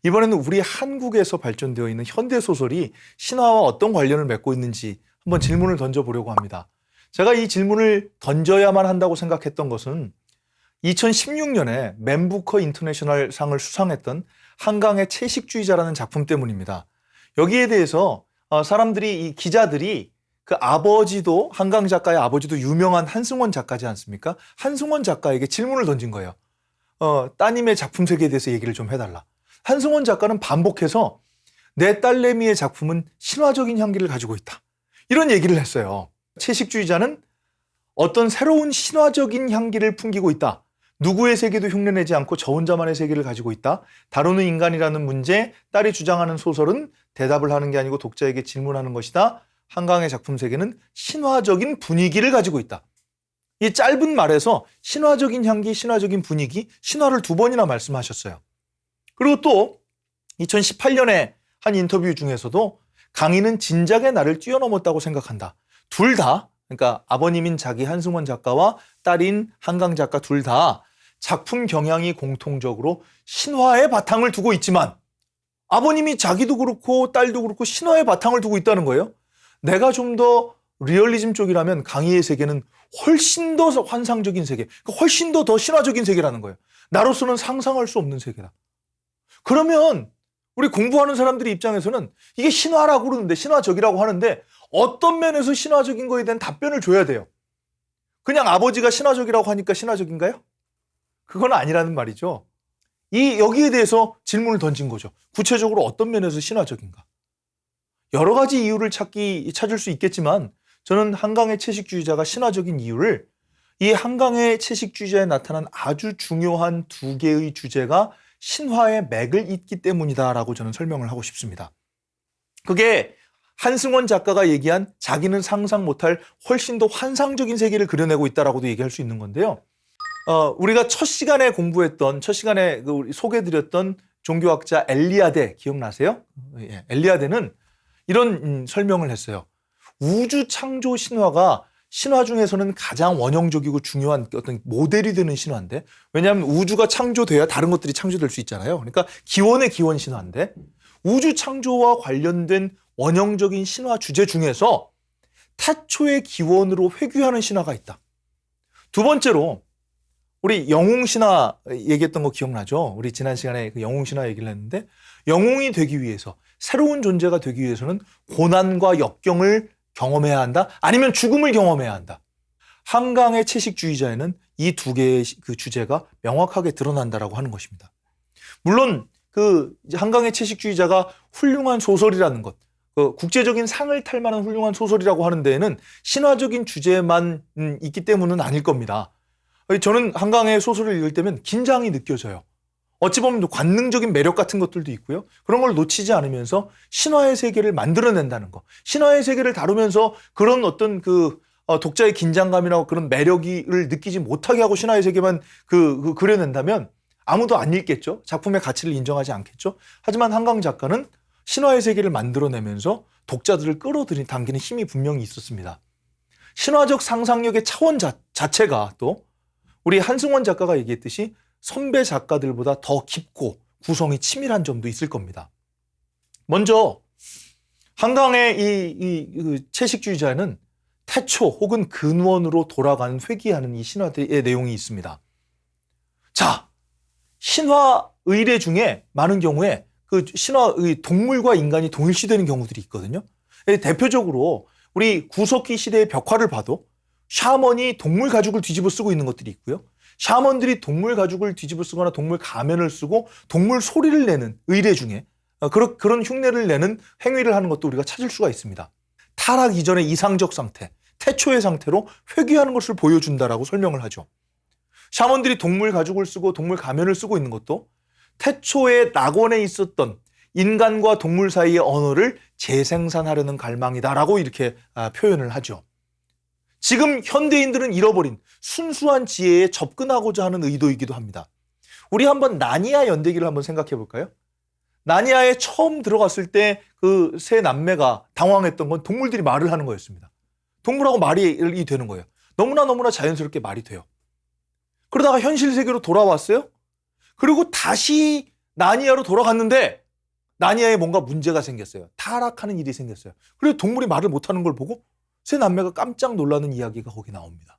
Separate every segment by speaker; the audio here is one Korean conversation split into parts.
Speaker 1: 이번에는 우리 한국에서 발전되어 있는 현대소설이 신화와 어떤 관련을 맺고 있는지 한번 질문을 던져보려고 합니다. 제가 이 질문을 던져야만 한다고 생각했던 것은 2016년에 맨부커 인터내셔널 상을 수상했던 한강의 채식주의자라는 작품 때문입니다. 여기에 대해서 사람들이, 이 기자들이 그 아버지도, 한강 작가의 아버지도 유명한 한승원 작가지 않습니까? 한승원 작가에게 질문을 던진 거예요. 따님의 작품 세계에 대해서 얘기를 좀 해달라. 한승원 작가는 반복해서 내 딸내미의 작품은 신화적인 향기를 가지고 있다, 이런 얘기를 했어요. 채식주의자는 어떤 새로운 신화적인 향기를 풍기고 있다. 누구의 세계도 흉내내지 않고 저 혼자만의 세계를 가지고 있다. 다루는 인간이라는 문제에 딸이 주장하는 소설은 대답을 하는 게 아니고 독자에게 질문하는 것이다. 한강의 작품 세계는 신화적인 분위기를 가지고 있다. 이 짧은 말에서 신화적인 향기, 신화적인 분위기, 신화를 2번이나 말씀하셨어요. 그리고 또 2018년에 한 인터뷰 중에서도 강인은 진작에 나를 뛰어넘었다고 생각한다. 둘 다, 그러니까 아버님인 자기 한승원 작가와 딸인 한강 작가 둘 다 작품 경향이 공통적으로 신화의 바탕을 두고 있지만 아버님이 자기도 그렇고 딸도 그렇고 신화의 바탕을 두고 있다는 거예요. 내가 좀 더 리얼리즘 쪽이라면 강희의 세계는 훨씬 더 환상적인 세계, 훨씬 더 신화적인 세계라는 거예요. 나로서는 상상할 수 없는 세계다. 그러면 우리 공부하는 사람들의 입장에서는 이게 신화라고 그러는데, 신화적이라고 하는데 어떤 면에서 신화적인 거에 대한 답변을 줘야 돼요. 그냥 아버지가 신화적이라고 하니까 신화적인가요? 그건 아니라는 말이죠. 여기에 대해서 질문을 던진 거죠. 구체적으로 어떤 면에서 신화적인가? 여러 가지 이유를 찾을 수 있겠지만 저는 한강의 채식주의자가 신화적인 이유를 이 한강의 채식주의자에 나타난 아주 중요한 2개의 주제가 신화의 맥을 잇기 때문이다라고 저는 설명을 하고 싶습니다. 그게 한승원 작가가 얘기한 자기는 상상 못할 훨씬 더 환상적인 세계를 그려내고 있다라고도 얘기할 수 있는 건데요. 우리가 첫 시간에 우리 소개해드렸던 종교학자 엘리아데 기억나세요? 예, 엘리아데는 이런 설명을 했어요. 우주 창조 신화가 신화 중에서는 가장 원형적이고 중요한 어떤 모델이 되는 신화인데, 왜냐하면 우주가 창조돼야 다른 것들이 창조될 수 있잖아요. 그러니까 기원의 기원 신화인데, 우주 창조와 관련된 원형적인 신화 주제 중에서 태초의 기원으로 회귀하는 신화가 있다. 2번째로 우리 영웅신화 얘기했던 거 기억나죠? 우리 지난 시간에 그 영웅신화 얘기를 했는데, 영웅이 되기 위해서, 새로운 존재가 되기 위해서는 고난과 역경을 경험해야 한다, 아니면 죽음을 경험해야 한다. 한강의 채식주의자에는 이 2개의 그 주제가 명확하게 드러난다라고 하는 것입니다. 물론 그 한강의 채식주의자가 훌륭한 소설이라는 것, 국제적인 상을 탈 만한 훌륭한 소설이라고 하는 데에는 신화적인 주제만 있기 때문은 아닐 겁니다. 저는 한강의 소설을 읽을 때면 긴장이 느껴져요. 어찌 보면 관능적인 매력 같은 것들도 있고요. 그런 걸 놓치지 않으면서 신화의 세계를 만들어낸다는 거. 신화의 세계를 다루면서 그런 어떤 독자의 긴장감이나 그런 매력을 느끼지 못하게 하고 신화의 세계만 그려낸다면 아무도 안 읽겠죠. 작품의 가치를 인정하지 않겠죠. 하지만 한강 작가는 신화의 세계를 만들어내면서 독자들을 끌어당기는 힘이 분명히 있었습니다. 신화적 상상력의 차원 자체가 또 우리 한승원 작가가 얘기했듯이 선배 작가들보다 더 깊고 구성이 치밀한 점도 있을 겁니다. 먼저 한강의 이 채식주의자는 태초 혹은 근원으로 돌아가는, 회귀하는 이 신화의 내용이 있습니다. 자, 신화 의례 중에 많은 경우에 그 신화의 동물과 인간이 동일시되는 경우들이 있거든요. 대표적으로 우리 구석기 시대의 벽화를 봐도 샤먼이 동물 가죽을 뒤집어 쓰고 있는 것들이 있고요. 샤먼들이 동물 가죽을 뒤집어 쓰거나 동물 가면을 쓰고 동물 소리를 내는 의례 중에 그런 흉내를 내는 행위를 하는 것도 우리가 찾을 수가 있습니다. 타락 이전의 이상적 상태, 태초의 상태로 회귀하는 것을 보여준다라고 설명을 하죠. 샤먼들이 동물 가죽을 쓰고 동물 가면을 쓰고 있는 것도 태초의 낙원에 있었던 인간과 동물 사이의 언어를 재생산하려는 갈망이다라고 이렇게 표현을 하죠. 지금 현대인들은 잃어버린 순수한 지혜에 접근하고자 하는 의도이기도 합니다. 우리 한번 나니아 연대기를 한번 생각해 볼까요? 나니아에 처음 들어갔을 때 그 세 남매가 당황했던 건 동물들이 말을 하는 거였습니다. 동물하고 말이 되는 거예요. 너무나 자연스럽게 말이 돼요. 그러다가 현실 세계로 돌아왔어요. 그리고 다시 나니아로 돌아갔는데 나니아에 뭔가 문제가 생겼어요. 타락하는 일이 생겼어요. 그래서 동물이 말을 못하는 걸 보고 세 남매가 깜짝 놀라는 이야기가 거기 나옵니다.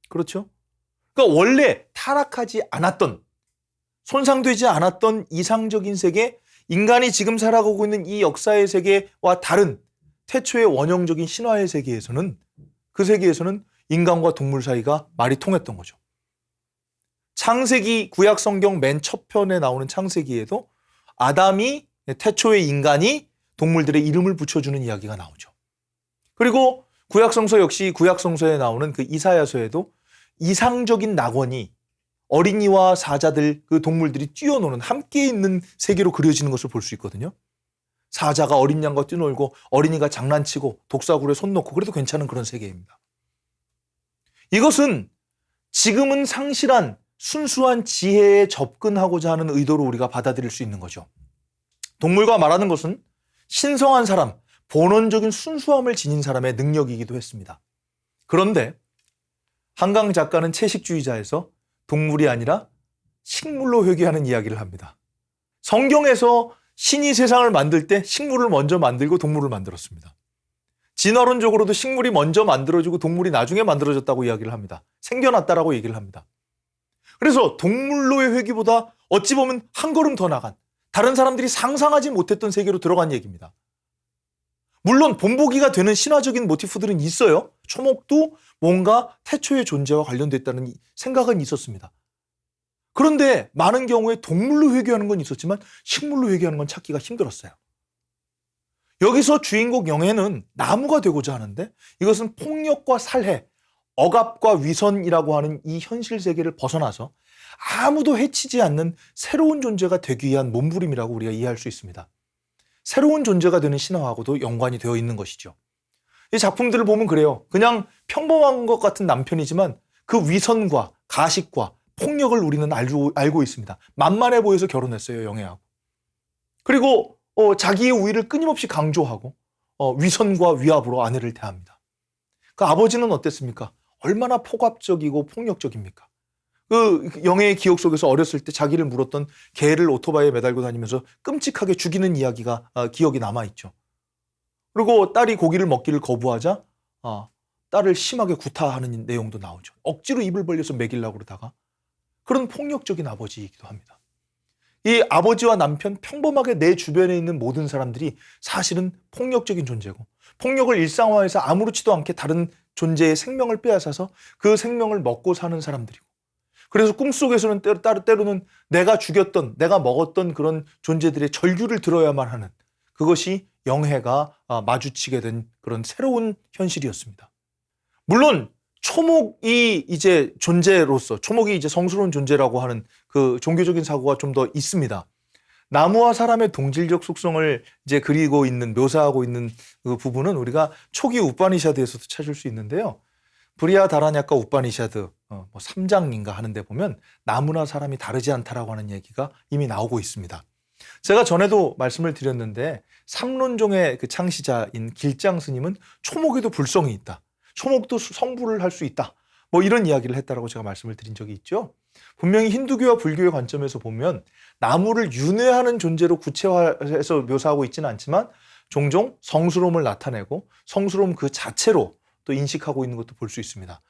Speaker 1: 그렇죠? 그러니까 원래 타락하지 않았던, 손상되지 않았던 이상적인 세계, 인간이 지금 살아가고 있는 이 역사의 세계와 다른 태초의 원형적인 신화의 세계에서는, 그 세계에서는 인간과 동물 사이가 말이 통했던 거죠. 창세기, 구약 성경 맨 첫 편에 나오는 창세기에도 아담이, 태초의 인간이 동물들의 이름을 붙여주는 이야기가 나오죠. 그리고 구약 성서 역시 구약 성서에 나오는 그 이사야서에도 이상적인 낙원이 어린이와 사자들, 그 동물들이 뛰어노는, 함께 있는 세계로 그려지는 것을 볼 수 있거든요. 사자가 어린 양과 뛰놀고 어린이가 장난치고 독사굴에 손 놓고 그래도 괜찮은 그런 세계입니다. 이것은 지금은 상실한 순수한 지혜에 접근하고자 하는 의도로 우리가 받아들일 수 있는 거죠. 동물과 말하는 것은 신성한 사람, 본원적인 순수함을 지닌 사람의 능력이기도 했습니다. 그런데 한강 작가는 채식주의자에서 동물이 아니라 식물로 회귀하는 이야기를 합니다. 성경에서 신이 세상을 만들 때 식물을 먼저 만들고 동물을 만들었습니다. 진화론적으로도 식물이 먼저 만들어지고 동물이 나중에 만들어졌다고 이야기를 합니다. 생겨났다라고 얘기를 합니다. 그래서 동물로의 회귀보다 어찌 보면 한 걸음 더 나간, 다른 사람들이 상상하지 못했던 세계로 들어간 얘기입니다. 물론 본보기가 되는 신화적인 모티프들은 있어요. 초목도 뭔가 태초의 존재와 관련됐다는 생각은 있었습니다. 그런데 많은 경우에 동물로 회귀하는 건 있었지만 식물로 회귀하는 건 찾기가 힘들었어요. 여기서 주인공 영해는 나무가 되고자 하는데 이것은 폭력과 살해, 억압과 위선이라고 하는 이 현실 세계를 벗어나서 아무도 해치지 않는 새로운 존재가 되기 위한 몸부림이라고 우리가 이해할 수 있습니다. 새로운 존재가 되는 신화하고도 연관이 되어 있는 것이죠. 이 작품들을 보면 그래요. 그냥 평범한 것 같은 남편이지만 그 위선과 가식과 폭력을 우리는 알고 있습니다. 만만해 보여서 결혼했어요, 영애하고. 그리고 자기의 우위를 끊임없이 강조하고 위선과 위압으로 아내를 대합니다. 그 아버지는 어땠습니까? 얼마나 폭압적이고 폭력적입니까? 그 영애의 기억 속에서 어렸을 때 자기를 물었던 개를 오토바이에 매달고 다니면서 끔찍하게 죽이는 이야기가 기억이 남아있죠. 그리고 딸이 고기를 먹기를 거부하자 딸을 심하게 구타하는 내용도 나오죠. 억지로 입을 벌려서 먹이려고 그러다가 그런 폭력적인 아버지이기도 합니다. 이 아버지와 남편, 평범하게 내 주변에 있는 모든 사람들이 사실은 폭력적인 존재고 폭력을 일상화해서 아무렇지도 않게 다른 존재의 생명을 빼앗아서 그 생명을 먹고 사는 사람들이고 그래서 꿈속에서는 때로는 내가 죽였던, 내가 먹었던 그런 존재들의 절규를 들어야만 하는 그것이 영해가 마주치게 된 그런 새로운 현실이었습니다. 물론 초목이 이제 존재로서, 초목이 이제 성스러운 존재라고 하는 그 종교적인 사고가 좀 더 있습니다. 나무와 사람의 동질적 속성을 이제 그리고 있는, 묘사하고 있는 그 부분은 우리가 초기 우파니샤드에서도 찾을 수 있는데요. 브리하다라냐카 우파니샤드 3장인가 하는데 보면 나무나 사람이 다르지 않다라고 하는 얘기가 이미 나오고 있습니다. 제가 전에도 말씀을 드렸는데 삼론종의 그 창시자인 길장 스님은 초목에도 불성이 있다. 초목도 성불을 할 수 있다. 이런 이야기를 했다라고 제가 말씀을 드린 적이 있죠. 분명히 힌두교와 불교의 관점에서 보면 나무를 윤회하는 존재로 구체화해서 묘사하고 있지는 않지만 종종 성스러움을 나타내고 성스러움 그 자체로 또 인식하고 있는 것도 볼 수 있습니다.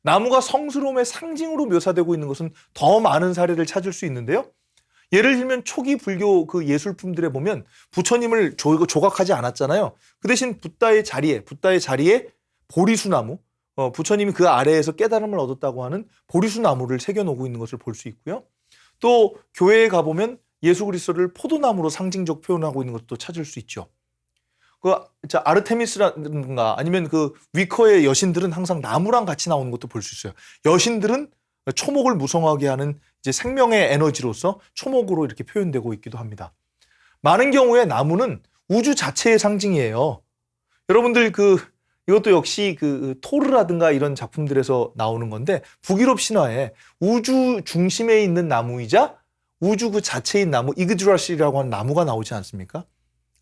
Speaker 1: 나무가 성스러움의 상징으로 묘사되고 있는 것은 더 많은 사례를 찾을 수 있는데요. 예를 들면 초기 불교 그 예술품들에 보면 부처님을 조각하지 않았잖아요. 그 대신 붓다의 자리에 보리수나무, 부처님이 그 아래에서 깨달음을 얻었다고 하는 보리수나무를 새겨놓고 있는 것을 볼 수 있고요. 또 교회에 가보면 예수 그리스도를 포도나무로 상징적 표현하고 있는 것도 찾을 수 있죠. 그 아르테미스라든가 아니면 그 위커의 여신들은 항상 나무랑 같이 나오는 것도 볼 수 있어요. 여신들은 초목을 무성하게 하는 이제 생명의 에너지로서 초목으로 이렇게 표현되고 있기도 합니다. 많은 경우에 나무는 우주 자체의 상징이에요. 여러분들 이것도 역시 그 토르라든가 이런 작품들에서 나오는 건데 북유럽 신화에 우주 중심에 있는 나무이자 우주 그 자체인 나무 이그드라실이라고 하는 나무가 나오지 않습니까?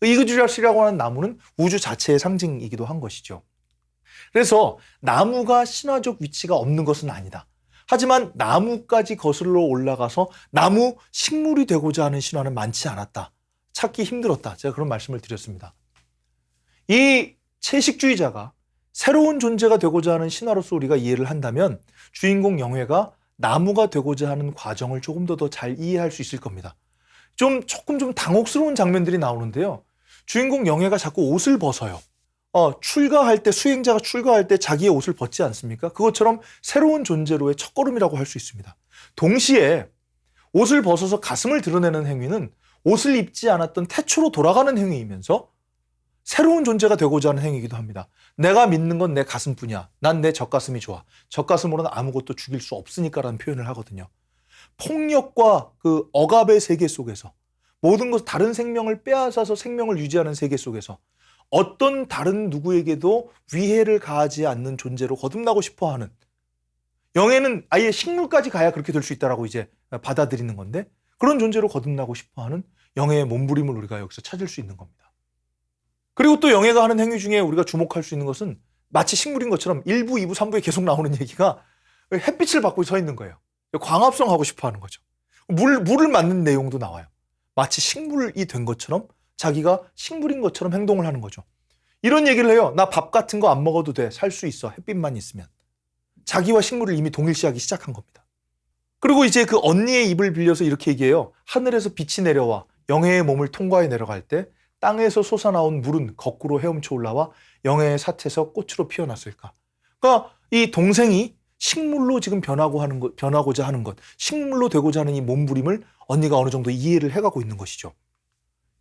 Speaker 1: 이그드라실이라고 하는 나무는 우주 자체의 상징이기도 한 것이죠. 그래서 나무가 신화적 위치가 없는 것은 아니다. 하지만 나무까지 거슬러 올라가서 나무 식물이 되고자 하는 신화는 많지 않았다. 찾기 힘들었다. 제가 그런 말씀을 드렸습니다. 이 채식주의자가 새로운 존재가 되고자 하는 신화로서 우리가 이해를 한다면 주인공 영회가 나무가 되고자 하는 과정을 조금 더 잘 이해할 수 있을 겁니다. 조금 좀 당혹스러운 장면들이 나오는데요. 주인공 영회가 자꾸 옷을 벗어요. 출가할 때, 수행자가 출가할 때 자기의 옷을 벗지 않습니까? 그것처럼 새로운 존재로의 첫걸음이라고 할 수 있습니다. 동시에 옷을 벗어서 가슴을 드러내는 행위는 옷을 입지 않았던 태초로 돌아가는 행위이면서 새로운 존재가 되고자 하는 행위이기도 합니다. 내가 믿는 건 내 가슴뿐이야. 난 내 젖가슴이 좋아. 젖가슴으로는 아무것도 죽일 수 없으니까라는 표현을 하거든요. 폭력과 그 억압의 세계 속에서 모든 것, 다른 생명을 빼앗아서 생명을 유지하는 세계 속에서 어떤 다른 누구에게도 위해를 가하지 않는 존재로 거듭나고 싶어 하는, 영예는 아예 식물까지 가야 그렇게 될 수 있다라고 이제 받아들이는 건데, 그런 존재로 거듭나고 싶어 하는 영예의 몸부림을 우리가 여기서 찾을 수 있는 겁니다. 그리고 또 영예가 하는 행위 중에 우리가 주목할 수 있는 것은 마치 식물인 것처럼 1부, 2부, 3부에 계속 나오는 얘기가 햇빛을 받고 서 있는 거예요. 광합성하고 싶어 하는 거죠. 물을 맞는 내용도 나와요. 마치 식물이 된 것처럼 자기가 식물인 것처럼 행동을 하는 거죠. 이런 얘기를 해요. 나 밥 같은 거 안 먹어도 돼. 살 수 있어. 햇빛만 있으면. 자기와 식물을 이미 동일시하기 시작한 겁니다. 그리고 이제 그 언니의 입을 빌려서 이렇게 얘기해요. 하늘에서 빛이 내려와 영예의 몸을 통과해 내려갈 때 땅에서 솟아나온 물은 거꾸로 헤엄쳐 올라와 영예의 삿에서 꽃으로 피어났을까. 그러니까 이 동생이 식물로 지금 변하고자 하는 것, 식물로 되고자 하는 이 몸부림을 언니가 어느 정도 이해를 해가고 있는 것이죠.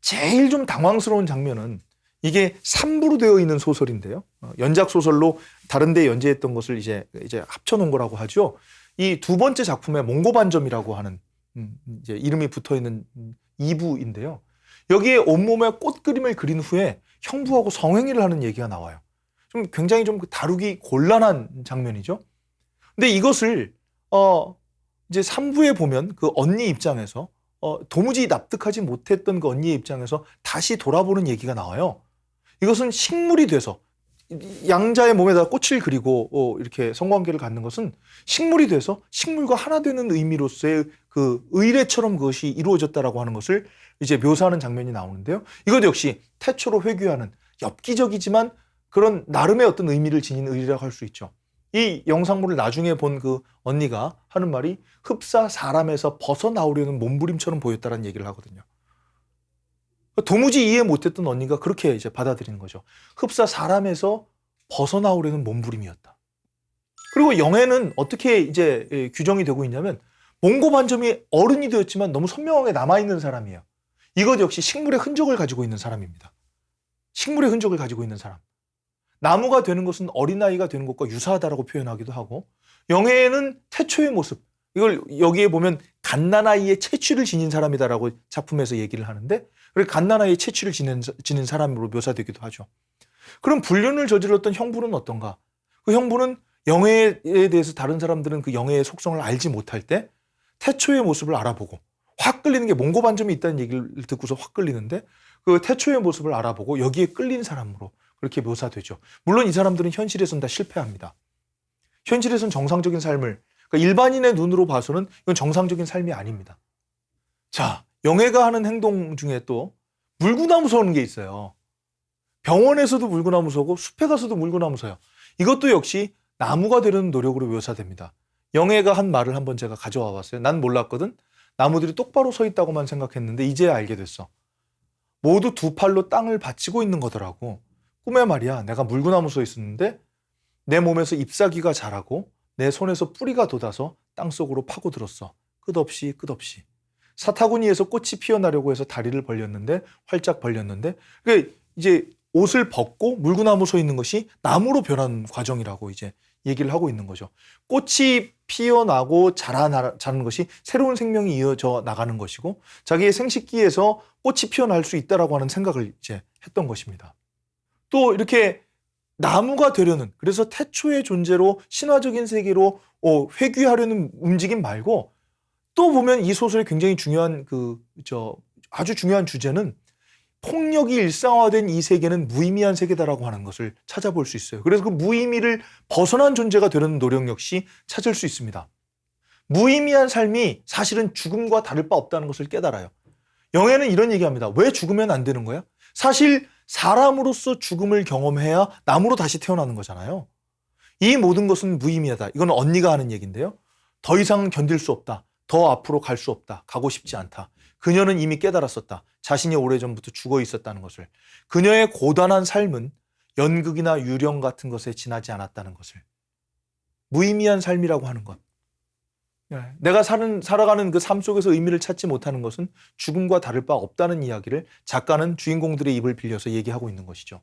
Speaker 1: 제일 좀 당황스러운 장면은 이게 3부로 되어 있는 소설인데요. 연작 소설로 다른 데 연재했던 것을 이제 합쳐놓은 거라고 하죠. 이 두 번째 작품에 몽고반점이라고 하는 이제 이름이 붙어 있는 2부인데요. 여기에 온몸에 꽃 그림을 그린 후에 형부하고 성행위를 하는 얘기가 나와요. 좀 굉장히 좀 다루기 곤란한 장면이죠. 근데 이것을 이제 3부에 보면 그 언니 입장에서 도무지 납득하지 못했던 그 언니의 입장에서 다시 돌아보는 얘기가 나와요. 이것은 식물이 돼서 양자의 몸에다 꽃을 그리고 이렇게 성관계를 갖는 것은 식물이 돼서 식물과 하나 되는 의미로서의 그 의례처럼 그것이 이루어졌다라고 하는 것을 이제 묘사하는 장면이 나오는데요. 이것 역시 태초로 회귀하는 엽기적이지만 그런 나름의 어떤 의미를 지닌 의례라고 할 수 있죠. 이 영상물을 나중에 본 그 언니가 하는 말이 흡사 사람에서 벗어나오려는 몸부림처럼 보였다는 얘기를 하거든요. 도무지 이해 못했던 언니가 그렇게 이제 받아들이는 거죠. 흡사 사람에서 벗어나오려는 몸부림이었다. 그리고 영예는 어떻게 이제 규정이 되고 있냐면 몽고반점이 어른이 되었지만 너무 선명하게 남아있는 사람이에요. 이것 역시 식물의 흔적을 가지고 있는 사람입니다. 식물의 흔적을 가지고 있는 사람. 나무가 되는 것은 어린아이가 되는 것과 유사하다라고 표현하기도 하고, 영예는 태초의 모습, 이걸 여기에 보면 갓난아이의 채취를 지닌 사람이다라고 작품에서 얘기를 하는데, 그리고 갓난아이의 채취를 지닌 사람으로 묘사되기도 하죠. 그럼 불륜을 저질렀던 형부는 어떤가? 그 형부는 영예에 대해서 다른 사람들은 그 영예의 속성을 알지 못할 때 태초의 모습을 알아보고 확 끌리는 게 몽고반점이 있다는 얘기를 듣고서 확 끌리는데, 그 태초의 모습을 알아보고 여기에 끌린 사람으로 그렇게 묘사되죠. 물론 이 사람들은 현실에서는 다 실패합니다. 현실에서는 정상적인 삶을, 그러니까 일반인의 눈으로 봐서는 이건 정상적인 삶이 아닙니다. 자, 영예가 하는 행동 중에 또 물구나무 서는 게 있어요. 병원에서도 물구나무 서고 숲에 가서도 물구나무 서요. 이것도 역시 나무가 되려는 노력으로 묘사됩니다. 영예가 한 말을 한번 제가 가져와 봤어요. 난 몰랐거든. 나무들이 똑바로 서 있다고만 생각했는데 이제야 알게 됐어. 모두 두 팔로 땅을 받치고 있는 거더라고. 꿈에 말이야, 내가 물구나무 서 있었는데 내 몸에서 잎사귀가 자라고 내 손에서 뿌리가 돋아서 땅속으로 파고들었어. 끝없이 끝없이. 사타구니에서 꽃이 피어나려고 해서 다리를 벌렸는데 활짝 벌렸는데, 그러니까 이제 옷을 벗고 물구나무 서 있는 것이 나무로 변하는 과정이라고 이제 얘기를 하고 있는 거죠. 꽃이 피어나고 자라는 것이 새로운 생명이 이어져 나가는 것이고, 자기의 생식기에서 꽃이 피어날 수 있다라고 하는 생각을 이제 했던 것입니다. 또 이렇게 나무가 되려는, 그래서 태초의 존재로 신화적인 세계로 회귀하려는 움직임 말고, 또 보면 이 소설의 굉장히 중요한 아주 중요한 주제는 폭력이 일상화된 이 세계는 무의미한 세계다라고 하는 것을 찾아볼 수 있어요. 그래서 그 무의미를 벗어난 존재가 되려는 노력 역시 찾을 수 있습니다. 무의미한 삶이 사실은 죽음과 다를 바 없다는 것을 깨달아요. 영애는 이런 얘기합니다. 왜 죽으면 안 되는 거야? 사실 사람으로서 죽음을 경험해야 나무로 다시 태어나는 거잖아요. 이 모든 것은 무의미하다. 이건 언니가 하는 얘기인데요. 더 이상 견딜 수 없다. 더 앞으로 갈 수 없다. 가고 싶지 않다. 그녀는 이미 깨달았었다. 자신이 오래전부터 죽어 있었다는 것을. 그녀의 고단한 삶은 연극이나 유령 같은 것에 지나지 않았다는 것을. 무의미한 삶이라고 하는 것. 내가 살아가는 그 삶 속에서 의미를 찾지 못하는 것은 죽음과 다를 바 없다는 이야기를 작가는 주인공들의 입을 빌려서 얘기하고 있는 것이죠.